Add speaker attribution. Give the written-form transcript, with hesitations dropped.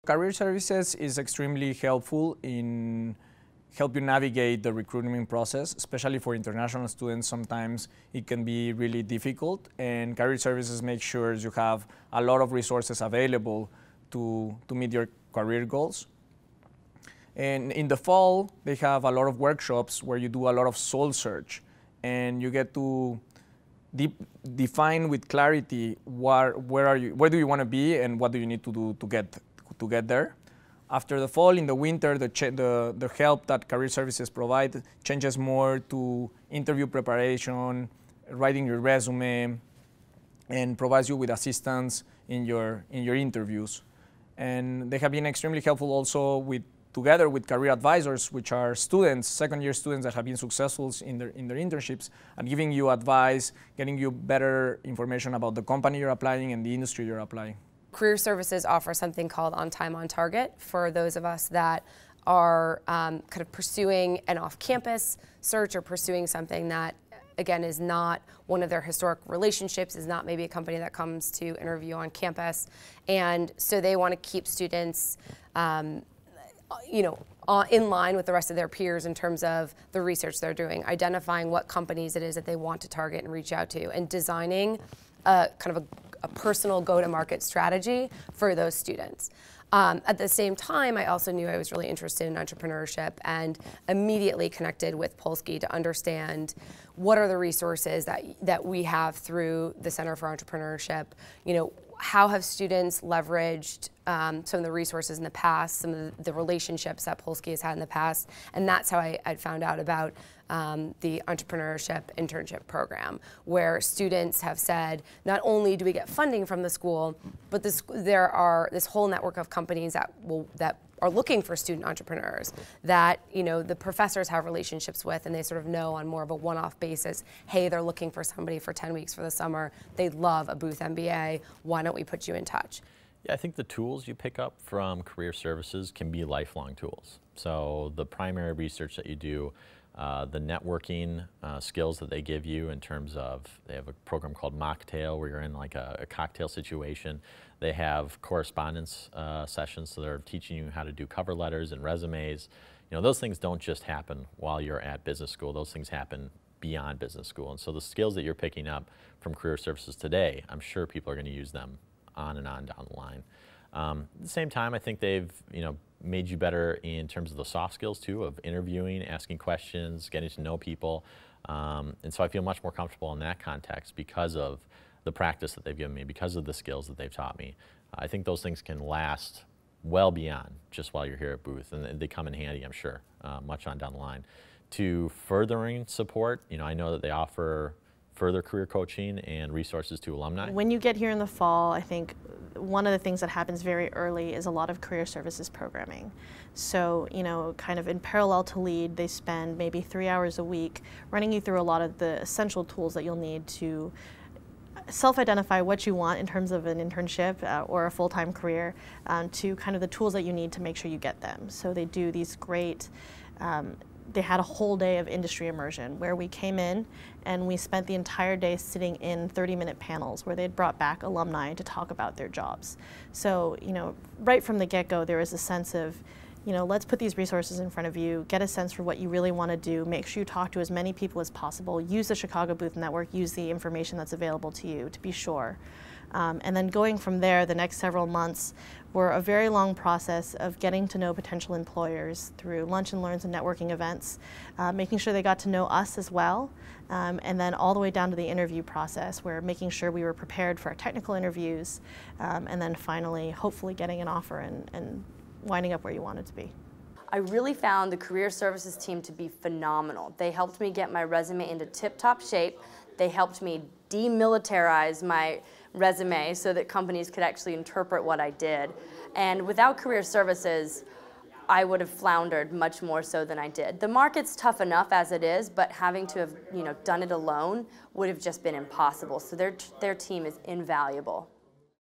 Speaker 1: Career services is extremely helpful in help you navigate the recruitment process, especially for international students. Sometimes it can be really difficult, and career services make sure you have a lot of resources available to meet your career goals. And in the fall, they have a lot of workshops where you do a lot of soul search, and you get to define with clarity where do you want to be and what do you need to do to get there. After the fall, in the winter, the help that career services provide changes more to interview preparation, writing your resume, and provides you with assistance in your interviews. And they have been extremely helpful also together with career advisors, which are students, second-year students that have been successful in their internships, and giving you advice, getting you better information about the company you're applying and the industry you're applying.
Speaker 2: Career services offer something called On Time On Target for those of us that are kind of pursuing an off-campus search or pursuing something that, again, is not one of their historic relationships, is not maybe a company that comes to interview on campus. And so they want to keep students in line with the rest of their peers in terms of the research they're doing, identifying what companies it is that they want to target and reach out to, and designing a personal go-to-market strategy for those students. At the same time, I also knew I was really interested in entrepreneurship and immediately connected with Polsky to understand what are the resources that we have through the Center for Entrepreneurship. How have students leveraged some of the resources in the past, some of the relationships that Polsky has had in the past, and that's how I found out about the entrepreneurship internship program, where students have said, not only do we get funding from the school, but there are this whole network of companies that are looking for student entrepreneurs that the professors have relationships with, and they sort of know on more of a one-off basis, hey, they're looking for somebody for 10 weeks for the summer. They'd love a booth MBA. Why don't we put you in touch?
Speaker 3: Yeah, I think the tools you pick up from career services can be lifelong tools. So the primary research that you do, the networking skills that they give you in terms of, they have a program called Mocktail where you're in like a cocktail situation. They have correspondence sessions, so they're teaching you how to do cover letters and resumes. Those things don't just happen while you're at business school. Those things happen beyond business school. And so the skills that you're picking up from career services today, I'm sure people are going to use them on and on down the line. At the same time, I think they've made you better in terms of the soft skills too, of interviewing, asking questions, getting to know people. And so I feel much more comfortable in that context because of the practice that they've given me, because of the skills that they've taught me. I think those things can last well beyond just while you're here at Booth, and they come in handy, I'm sure, much on down the line. To furthering support, I know that they offer further career coaching and resources to alumni.
Speaker 4: When you get here in the fall, I think one of the things that happens very early is a lot of career services programming. So, kind of in parallel to LEAD, they spend maybe 3 hours a week running you through a lot of the essential tools that you'll need to self-identify what you want in terms of an internship or a full-time career, to kind of the tools that you need to make sure you get them. So they do these great, they had a whole day of industry immersion where we came in and we spent the entire day sitting in 30-minute panels where they'd brought back alumni to talk about their jobs. So, right from the get-go, there was a sense of, let's put these resources in front of you, get a sense for what you really want to do, make sure you talk to as many people as possible, use the Chicago Booth Network, use the information that's available to you to be sure. And then going from there, the next several months were a very long process of getting to know potential employers through lunch and learns and networking events, making sure they got to know us as well, and then all the way down to the interview process, where making sure we were prepared for our technical interviews, and then finally, hopefully getting an offer and winding up where you wanted to be.
Speaker 5: I really found the career services team to be phenomenal. They helped me get my resume into tip-top shape. They helped me demilitarize my resume so that companies could actually interpret what I did. And without career services, I would have floundered much more so than I did. The market's tough enough as it is, but having to have done it alone would have just been impossible. So their team is invaluable.